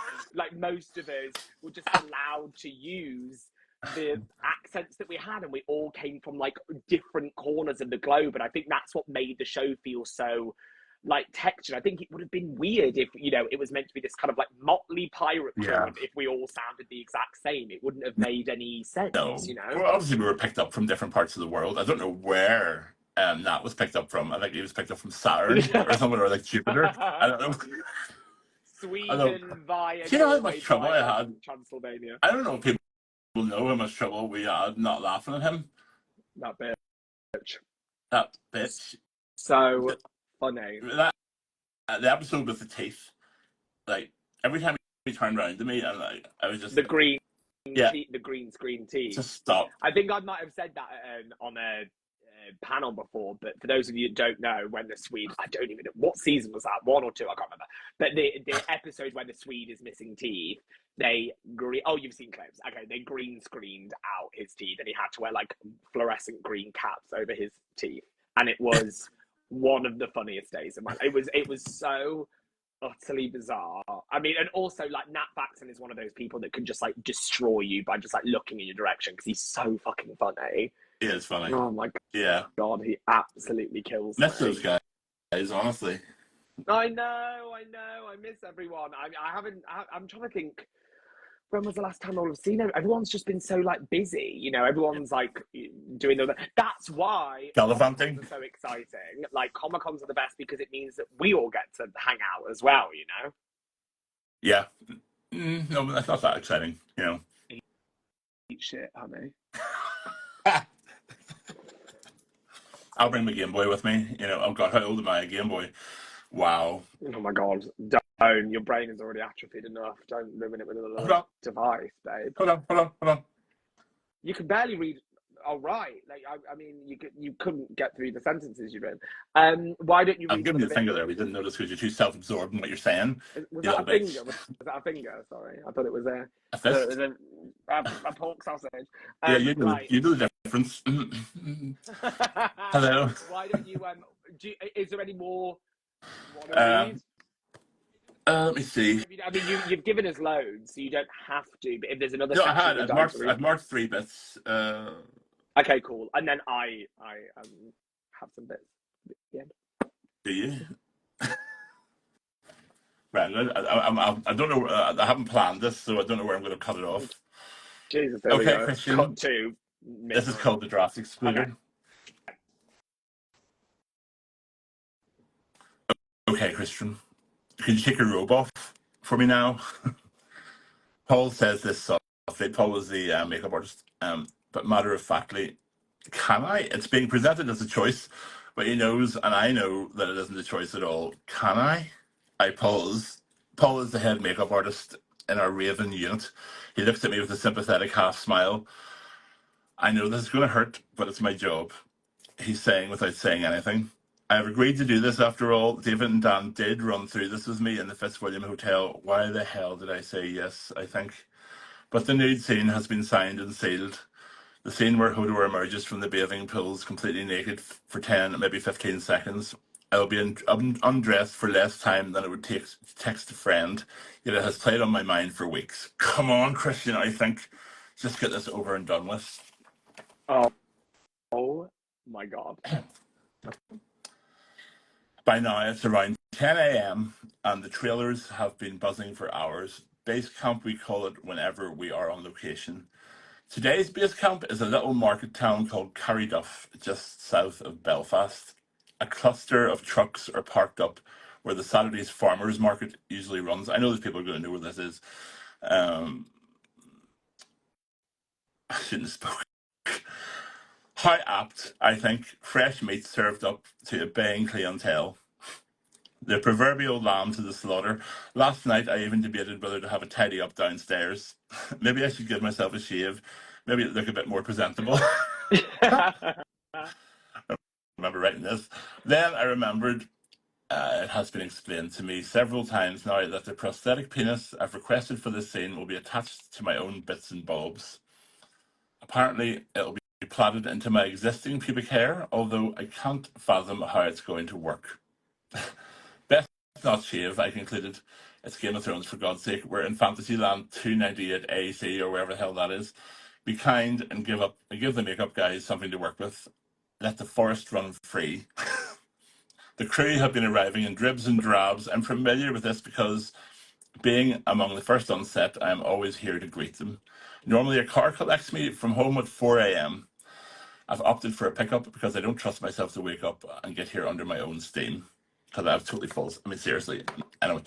most of us were just allowed to use the accents that we had, and we all came from like different corners of the globe, and I think that's what made the show feel so like textured. I think it would have been weird if, you know, it was meant to be this kind of like motley pirate crew, yeah, and if we all sounded the exact same, it wouldn't have made any sense, no. you know. Well, obviously, we were picked up from different parts of the world. I don't know where that was picked up from. I think he was picked up from Saturn or somewhere, or like Jupiter. I don't know. I don't. Sweden via Do you know how much Norway trouble I via had? Transylvania. I don't know if people know how much trouble we had not laughing at him. That bitch. That bitch. So funny. That the episode with the teeth. Like every time he turned around to me, and like I was just The like, green yeah, the green screen teeth. just stop. I think I might have said that on a panel before, but for those of you that don't know, when the Swede, I don't even know what season was that, 1 or 2, I can't remember. But the episode when the Swede is missing teeth, oh, you've seen clips. Okay, they green screened out his teeth, and he had to wear like fluorescent green caps over his teeth, and it was one of the funniest days of my life. It was so utterly bizarre. I mean, and also like Nat Faxon is one of those people that can just like destroy you by just like looking in your direction because he's so fucking funny. Yeah, it's funny. Oh my Yeah. God, he absolutely kills Miss me. those guys, honestly. I know. I miss everyone. I'm trying to think. When was the last time I've seen it? Everyone's just been so like busy, you know. Everyone's like doing the. That's why Gallivanting. Comic-Cons are so exciting. Like Comic-Cons are the best because it means that we all get to hang out as well, you know. Yeah. No, that's not that exciting, you know. Eat shit, honey. I'll bring my Game Boy with me. You know, oh God, how old am I? A Game Boy. Wow. Oh my God. Don't. Your brain is already atrophied enough. Don't ruin it with another device, babe. Hold on. You can barely read. Oh, right. Like, I mean, you couldn't get through the sentences you're in. Why don't you read? I'm giving you the finger there. We didn't notice because you're too self-absorbed in what you're saying. Was that a finger? Was that a finger? Sorry. I thought it was a fist. A pork sausage. Yeah, you know, right. you know the difference. Hello. Why don't you? Is there any more you want to read? Let me see. I mean, you've given us loads, so you don't have to. But if there's another, No, I've marked 3 bits. Okay, cool. And then I have some bits at the end. Do you? Right. I don't know. I haven't planned this, so I don't know where I'm going to cut it off. Jesus. There we go. Kristian. Cut to. This is called the Draft Excluder. Okay, Kristian. Can you take your robe off for me now? Paul says this softly. Paul is the makeup artist. But matter-of-factly, can I? It's being presented as a choice, but he knows, and I know, that it isn't a choice at all. Can I? I pause. Paul is the head makeup artist in our Raven unit. He looks at me with a sympathetic half smile. I know this is going to hurt, but it's my job. He's saying without saying anything. I have agreed to do this after all. David and Dan did run through this with me in the Fitzwilliam Hotel. Why the hell did I say yes, I think? But the nude scene has been signed and sealed. The scene where Hodor emerges from the bathing pools completely naked for 10, maybe 15 seconds. I'll be undressed for less time than it would take to text a friend, yet it has played on my mind for weeks. Come on, Kristian, I think. Just get this over and done with. Oh my God. By now, it's around 10 a.m. and the trailers have been buzzing for hours. Base camp, we call it whenever we are on location. Today's base camp is a little market town called Carryduff, just south of Belfast. A cluster of trucks are parked up where the Saturday's farmers market usually runs. I know there's people are going to know where this is. I shouldn't have spoken. How apt, I think, fresh meat served up to a baying clientele. The proverbial lamb to the slaughter. Last night, I even debated whether to have a tidy up downstairs. Maybe I should give myself a shave. Maybe it look a bit more presentable. I remember writing this. Then I remembered it has been explained to me several times now that the prosthetic penis I've requested for this scene will be attached to my own bits and bobs. Apparently, it'll be plaited into my existing pubic hair, although I can't fathom how it's going to work. Best not shave, I concluded. It's Game of Thrones, for God's sake. We're in Fantasyland 298 AC or wherever the hell that is. Be kind and give the makeup guys something to work with. Let the forest run free. The crew have been arriving in dribs and drabs. I'm familiar with this because, being among the first on set, I am always here to greet them. Normally a car collects me from home at 4 a.m. I've opted for a pickup because I don't trust myself to wake up and get here under my own steam. Because I have totally false. I mean, seriously. Anyway,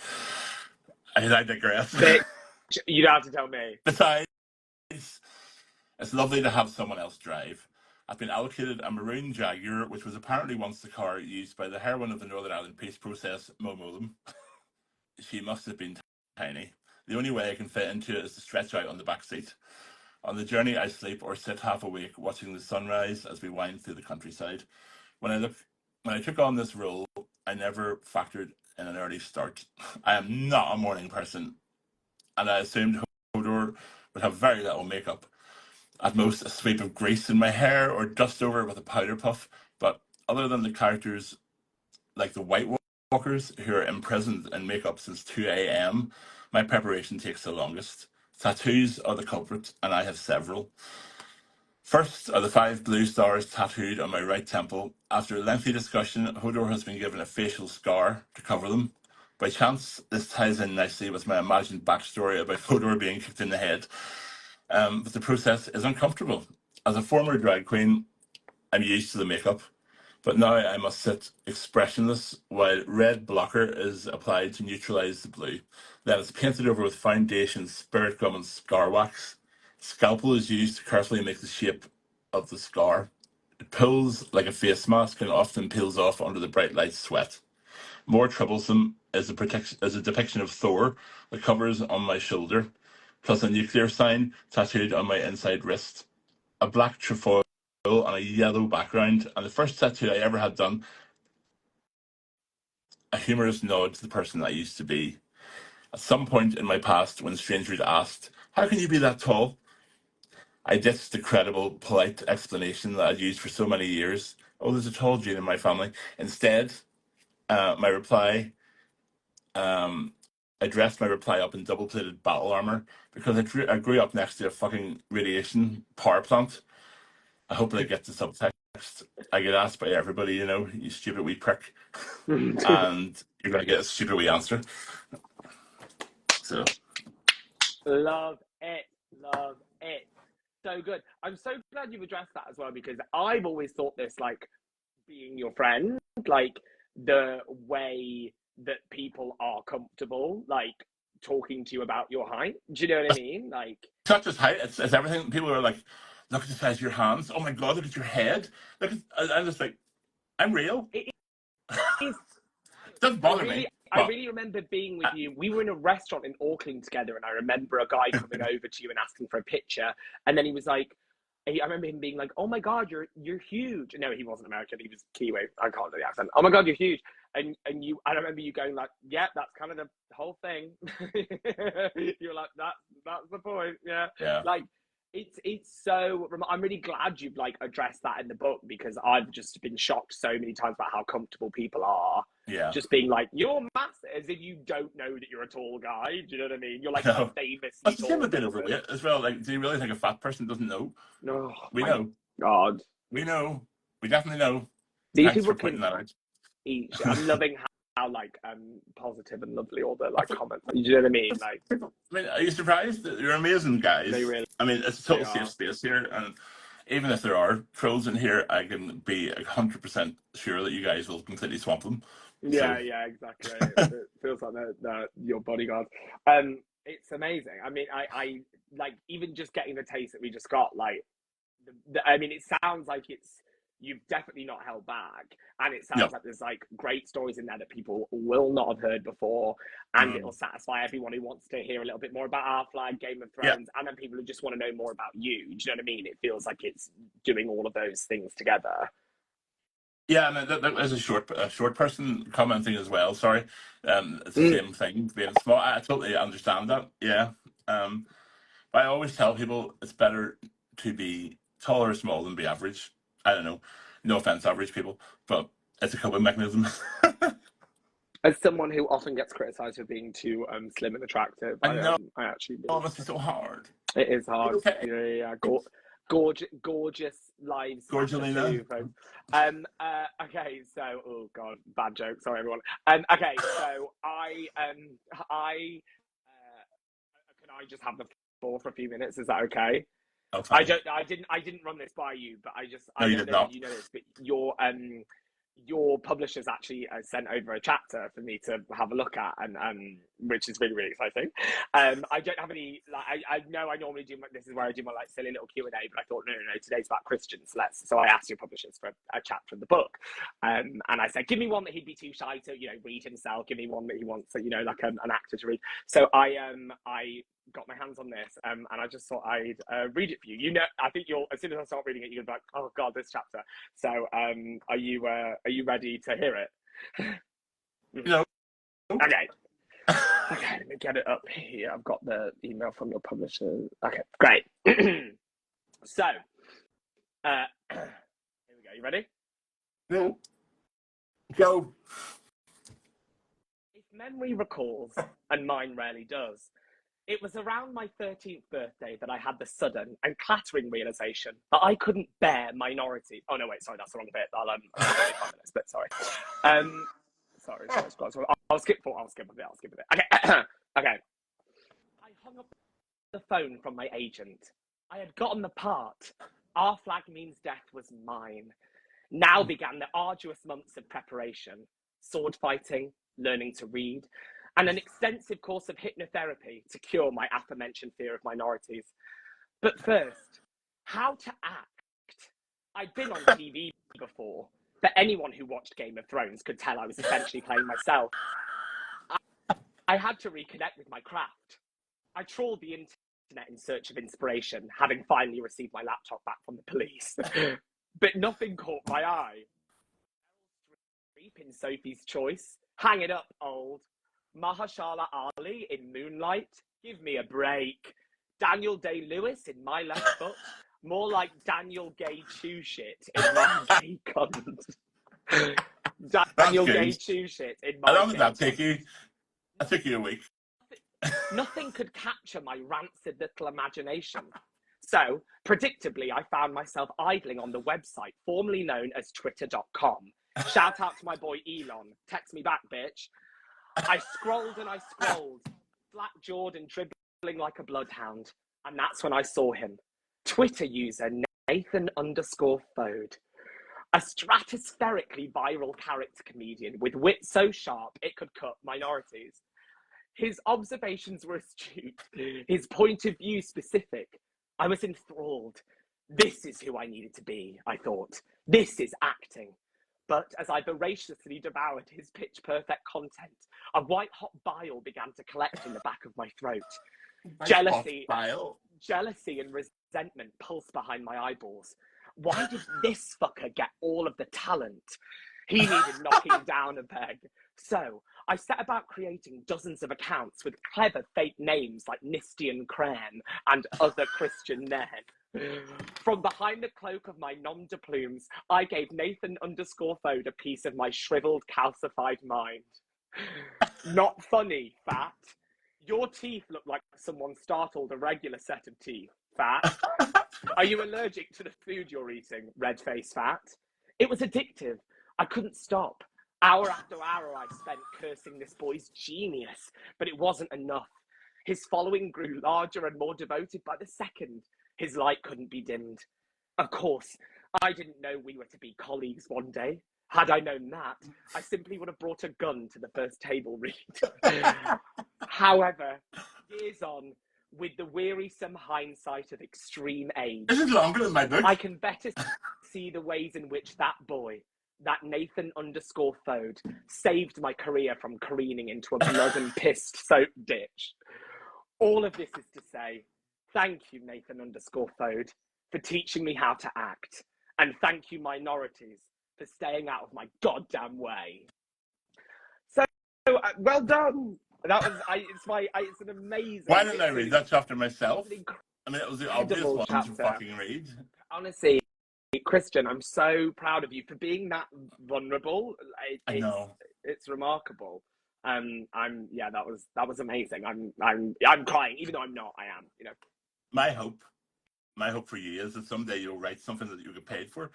I digress. You don't have to tell me. Besides, it's lovely to have someone else drive. I've been allocated a maroon Jaguar, which was apparently once the car used by the heroine of the Northern Ireland peace process, Mo Mowlam. She must have been tiny. The only way I can fit into it is to stretch out on the back seat. On the journey, I sleep or sit half awake, watching the sunrise as we wind through the countryside. When I look, when I took on this role, I never factored in an early start. I am not a morning person, and I assumed Hodor would have very little makeup. At most, a sweep of grease in my hair or dust over it with a powder puff. But other than the characters like the White Walkers who are imprisoned in makeup since 2 a.m., my preparation takes the longest. Tattoos are the culprit, and I have several. First are the 5 blue stars tattooed on my right temple. After a lengthy discussion, Hodor has been given a facial scar to cover them. By chance, this ties in nicely with my imagined backstory about Hodor being kicked in the head. But the process is uncomfortable. As a former drag queen, I'm used to the makeup, but now I must sit expressionless while red blocker is applied to neutralize the blue. Then it's painted over with foundation, spirit gum, and scar wax. Scalpel is used to carefully make the shape of the scar. It pulls like a face mask and often peels off under the bright light sweat. More troublesome is a depiction of Thor that covers on my shoulder, plus a nuclear sign tattooed on my inside wrist, a black trefoil on a yellow background, and the first tattoo I ever had done, a humorous nod to the person I used to be. At some point in my past, when strangers asked, "How can you be that tall?" I ditched the credible, polite explanation that I'd used for so many years. Oh, there's a tall gene in my family. Instead, my reply, um, I dressed my reply up in double-plated battle armor because I grew up next to a fucking radiation power plant. I hope they get the subtext. I get asked by everybody, you stupid wee prick, and you're gonna get a stupid wee answer. So Love it. Love it. So good. I'm so glad you've addressed that as well, because I've always thought this, like, being your friend, like, the way that people are comfortable, like, talking to you about your height. Do you know what I mean? Like, it's not just height; it's everything. People are like, "Look at the size of your hands. Oh my god, look at your head. Look at." I'm just like, I'm real. it is. It doesn't bother me, I but really remember being with you. We were in a restaurant in Auckland together, and I remember a guy coming over to you and asking for a picture, and then he was like, I remember him being like, "Oh my god, you're huge." No, he wasn't American. He was Kiwi. I can't do the accent. "Oh my god, you're huge." And I remember you going like, "Yeah, that's kind of the whole thing." You're like, That's the point." Yeah, yeah, like it's so. I'm really glad you've like addressed that in the book, because I've just been shocked so many times about how comfortable people are. yeah. Just being like, "You're massive," as if you don't know that you're a tall guy. Do you know what I mean? You're like I a know. famously It's the same tall with being person. overweight as well. Like, do you really think a fat person doesn't know? Oh We my know. god. We know. We definitely know. These Thanks people for can pointing that out. eat. I'm loving how like positive and lovely all the like comments. You know what I mean? Like, I mean, are you surprised? You're amazing they guys. really I mean, it's a total safe are. space here, and even if there are trolls in here, I can be 100% sure that you guys will completely swamp them. So, Yeah, exactly. It feels like they're your bodyguard. It's amazing. I mean, I like even just getting the taste that we just got. Like, I mean, it sounds like you've definitely not held back, and it yeah. sounds like there's like great stories in there that people will not have heard before, and it'll Mm. satisfy everyone who wants to hear a little bit more about our flag, Game of Yeah. Thrones, and then people who just want to know more about you. Do you know what I mean? It feels like it's doing all of those things together. Yeah, and that was a short person commenting as well. Sorry, it's the Mm. same thing. Being small, I totally understand that. Yeah, um, but I always tell people it's better to be tall or small than be average. I don't know, no offense, average people, but it's a coping mechanism. As someone who often gets criticised for being too slim and attractive, I know I actually it do. must be so hard. It is hard. Okay, Yeah. Gorgeous lives matter Gorgelina. too, folks. Okay, so oh god, bad joke. Sorry, everyone. Okay, so can I just have the floor for a few minutes? Is that okay? Okay. I didn't run this by you, but No, I you don't did know if not. you know this, but your publishers actually sent over a chapter for me to have a look at, and which is really exciting. I don't have any like I know I normally do this is where I do my like silly little Q&A, but I thought no, today's about Kristian, so I asked your publishers for a chapter in the book, and I said give me one that he'd be too shy to read himself, give me one that he wants like an actor to read. So I got my hands on this, and I just thought I'd read it for you. You know, I think you'll, as soon as I start reading it, you're gonna be like, oh God, this chapter. So, are you ready to hear it? No. Okay. Okay, let me get it up here. I've got the email from your publisher. Okay, great. So, here we go. You ready? No. Go. If memory recalls, and mine rarely does, it was around my 13th birthday that I had the sudden and clattering realization that I couldn't bear minority. Oh no, wait, sorry, that's the wrong bit. I'll 5 minutes, but sorry. Sorry. I'll skip a bit. Okay, okay. I hung up the phone from my agent. I had gotten the part. Our flag means death was mine. Now began the arduous months of preparation, sword fighting, learning to read, and an extensive course of hypnotherapy to cure my aforementioned fear of minorities. But first, how to act. I'd been on TV before, but anyone who watched Game of Thrones could tell I was essentially playing myself. I had to reconnect with my craft. I trawled the internet in search of inspiration, having finally received my laptop back from the police. But nothing caught my eye. In Sophie's Choice, hang it up, old. Mahershala Ali in Moonlight, give me a break. Daniel Day-Lewis in My Left Foot, more like Daniel Gay Chew Shit in My Gay Cunt. Daniel Gay Chew Shit in My How long did that take Cunt. you? That took you a week. Nothing could capture my rancid little imagination. So, predictably, I found myself idling on the website formerly known as twitter.com. Shout out to my boy Elon. Text me back, bitch. I scrolled and I scrolled, black-jawed and dribbling like a bloodhound. And that's when I saw him. Twitter user Nathan_Fode. A stratospherically viral character comedian with wit so sharp it could cut minorities. His observations were astute, his point of view specific. I was enthralled. This is who I needed to be, I thought. This is acting. But as I voraciously devoured his pitch-perfect content, a white-hot bile began to collect in the back of my throat. Jealousy and resentment pulsed behind my eyeballs. Why did this fucker get all of the talent? He needed knocking down a peg. So I set about creating dozens of accounts with clever fake names like Nistian Cran and other Christian men. From behind the cloak of my nom de plumes, I gave Nathan_Fode a piece of my shriveled, calcified mind. Not funny, Fat. Your teeth look like someone startled a regular set of teeth, Fat. Are you allergic to the food you're eating, red-faced Fat? It was addictive. I couldn't stop. Hour after hour I spent cursing this boy's genius, but it wasn't enough. His following grew larger and more devoted by the second. His light couldn't be dimmed. Of course, I didn't know we were to be colleagues one day. Had I known that, I simply would have brought a gun to the first table read. However, years on, with the wearisome hindsight of extreme age, This is longer than my book. I can better see the ways in which that boy, that Nathan_Fode, saved my career from careening into a blood and pissed soap ditch. All of this is to say, thank you, Nathan_Fode, for teaching me how to act. And thank you, minorities, for staying out of my goddamn way. So, well done. That was, it's an amazing. Why didn't I read that chapter myself? I mean, it was the obvious one to fucking read. Honestly, Kristian, I'm so proud of you for being that vulnerable. I know. It's remarkable. That was amazing. I'm crying, even though I'm not. I am. You know. My hope for you is that someday you'll write something that you get paid for.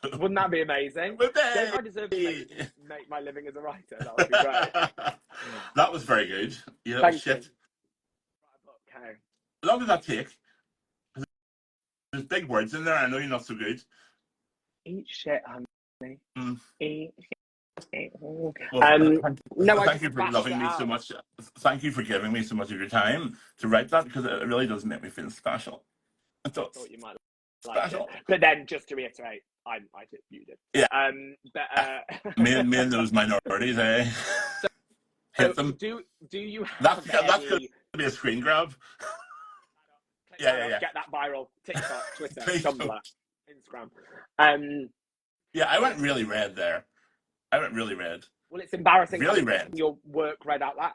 Wouldn't that be amazing? Don't I deserve to make my living as a writer? That would be great. That was very good. You know, Thank shit. You. Okay. How long did that take? There's big words in there. I know you're not so good. Eat shit, honey. Eat shit. Well, Thank you for loving me so much. Thank you for giving me so much of your time to write that, because it really does make me feel special. I thought you might like it. But then, just to reiterate, I did, you did. Yeah. Me and those minorities, eh? So Hit them. Do you have any be a screen grab. Click Yeah, that yeah, up, yeah. get that viral. TikTok, Twitter, Please Tumblr, don't. Instagram. Yeah, I went Yes. really red there. I went really red. Well, it's embarrassing Really having red. your work read out loud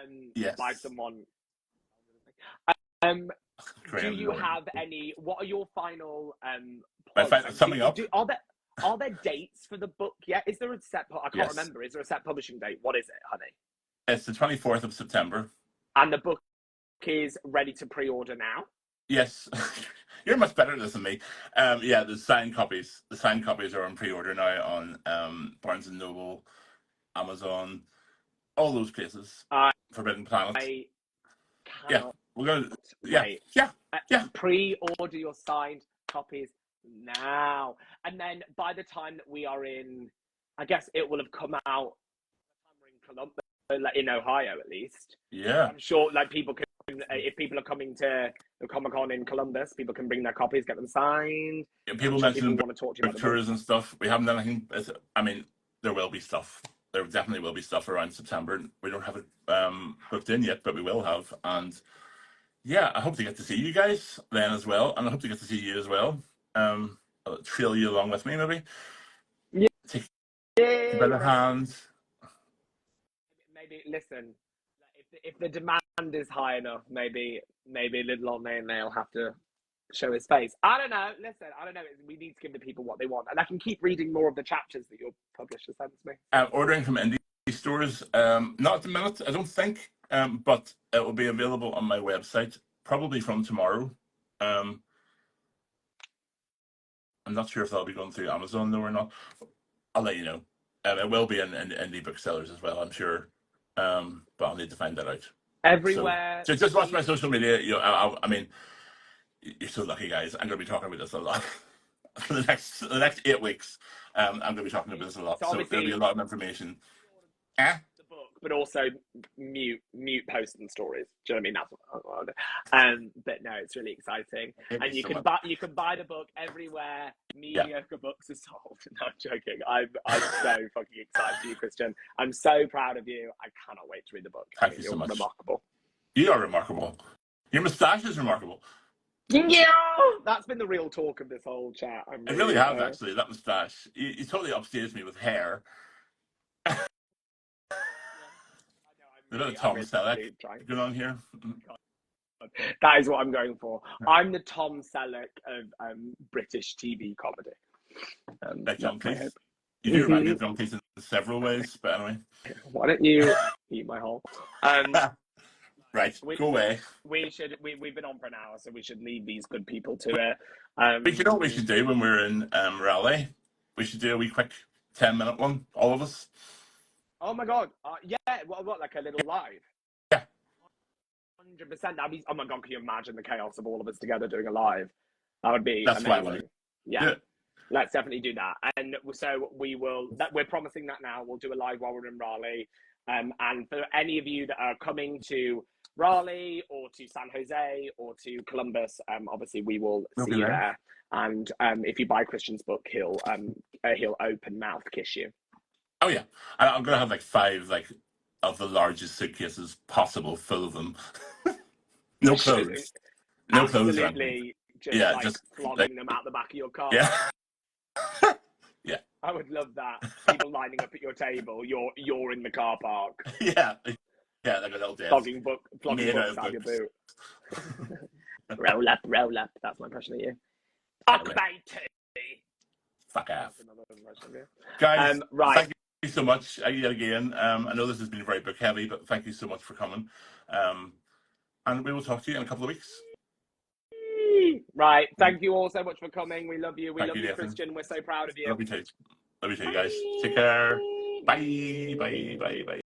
by Yes. someone. Um, do Graham you Norton. have any? What are your final I plugs? find summing up. Are there dates for the book yet? Is there a set? I can't Yes. remember. Is there a set publishing date? What is it, honey? It's the 24th of September. And the book is ready to pre-order now. Yes. You're much better at this than me. Yeah, the signed copies. The signed copies are on pre-order now on Barnes and Noble, Amazon, all those places. Forbidden Planet. I Yeah, cannot we're gonna. Yeah, wait. yeah, yeah. Pre-order your signed copies now, and then by the time that we are in, I guess it will have come out. We're in Columbus, like in Ohio at least. Yeah. I'm sure, like people can, if people are coming to the Comic-Con in Columbus, people can bring their copies, get them signed. Yeah, people sure mentioned want to talk to you book about the book. tours and stuff. We haven't done anything. I mean, there will be stuff. There definitely will be stuff around September. We don't have it booked in yet, but we will have. And yeah, I hope to get to see you guys then as well, and I hope to get to see you as well. I'll trail you along with me, maybe. Yeah. Take you by the hand. Maybe listen. If the demand is high enough, maybe little old Nail have to show his face. I don't know. Listen, I don't know. We need to give the people what they want, and I can keep reading more of the chapters that your publisher sends me. Ordering from indie stores, not at the minute, I don't think, but it will be available on my website probably from tomorrow. I'm not sure if that'll be going through Amazon though or not. I'll let you know. It will be in indie booksellers as well, I'm sure. But I'll need to find that out. Everywhere. So just watch my social media. You know, I mean, you're so lucky, guys. I'm going to be talking about this a lot for the next 8 weeks. I'm going to be talking about this a lot, so there'll be a lot of information. The book, but also mute posts and stories. Do you know what I mean? That's what I want. But no, it's really exciting, and you can buy the book everywhere mediocre books are sold. No, I'm joking. I'm so fucking excited for you, Kristian. I'm so proud of you. I cannot wait to read the book. Thank you so much. Remarkable. You are remarkable. Your moustache is remarkable. Yeah, that's been the real talk of this whole chat. I really have actually. That moustache. You totally upstaged me with hair. A bit of Tom Selleck going on here. That is what I'm going for. I'm the Tom Selleck of British TV comedy. Like John Cleese. You do remind me of John Cleese in several ways, but anyway. Why don't you eat my hole? Right, go away. We've been on for an hour, so we should leave these good people to it. But you know what we should do when we're in Raleigh? We should do a wee quick 10-minute one, all of us. Oh my god! Yeah, what like a little live? Yeah, 100%. That'd be. Oh my god! Can you imagine the chaos of all of us together doing a live? That would be that's amazing. why I want to. Yeah. Let's definitely do that. And so we will. We're promising that now. We'll do a live while we're in Raleigh. And for any of you that are coming to Raleigh or to San Jose or to Columbus, obviously we will see you there. And if you buy Kristian's book, he'll open mouth kiss you. Oh yeah, I'm gonna have like 5 of the largest suitcases possible, full of them. No clothes. No clothes. Absolutely, just flogging them out the back of your car. Yeah. Yeah. I would love that. People lining up at your table. You're in the car park. Yeah. Yeah, like a little desk. Flogging books out of your boot. Roll up. That's my impression of you. Fuck matey. Fuck off. Guys, right. Thank you so much yet again. I know this has been very book heavy, but thank you so much for coming. And we will talk to you in a couple of weeks. Right. Thank you all so much for coming. We love you. We love you, Nathan. Kristian. We're so proud of you. Love you too. Love you too, guys. Take care. Bye. Bye. Bye. Bye.